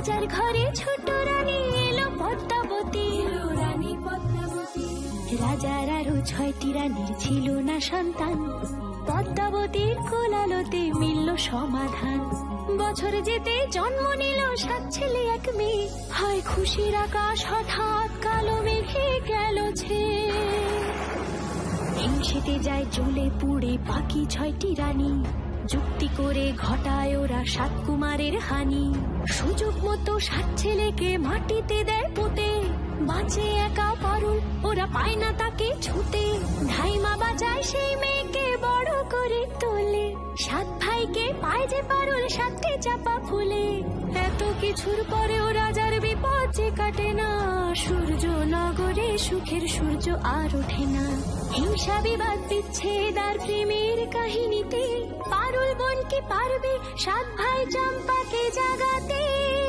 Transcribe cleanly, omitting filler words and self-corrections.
রাজার ঘরে ছোট রানী এলো পদ্মাবতী। রাজার আরো 6টি রানীর ছিল না সন্তান, পদ্মাবতীর কোলালোতে মিলল সমাধান। বছর যেতে জন্ম নিল 7 ছেলে 1 মেয়ে, হয় খুশির আকাশ হঠাৎ কালো মেঘে গেল ছেয়ে। হিংসেতে যায় জ্বলে পুড়ে বাকি 6টি রানী, যুক্তি করে ঘটায় ওরা 7 কুমারের হানি। সুযোগ মতো 7 ছেলেকে মাটিতে দেয় পুঁতে, বাঁচে একা পারুল ওরা পায় না তাকে ছুতে। ধাইমা বাজায় সেই মেয়েকে বড় করে তোলে, 7 ভাইকে পায় যে পারুল 7টি চাপা ফুলে। এত কিছুর পরেও রাজার বিপদ যে কাটে না, সূর্য নগরে সুখের সূর্য আর ওঠে না। হিংসা বিবাদ বিচ্ছেদ আর প্রেমের কাহিনীতে পারুল বোন কি পারবে 7 ভাই চম্পাকে জাগাতে।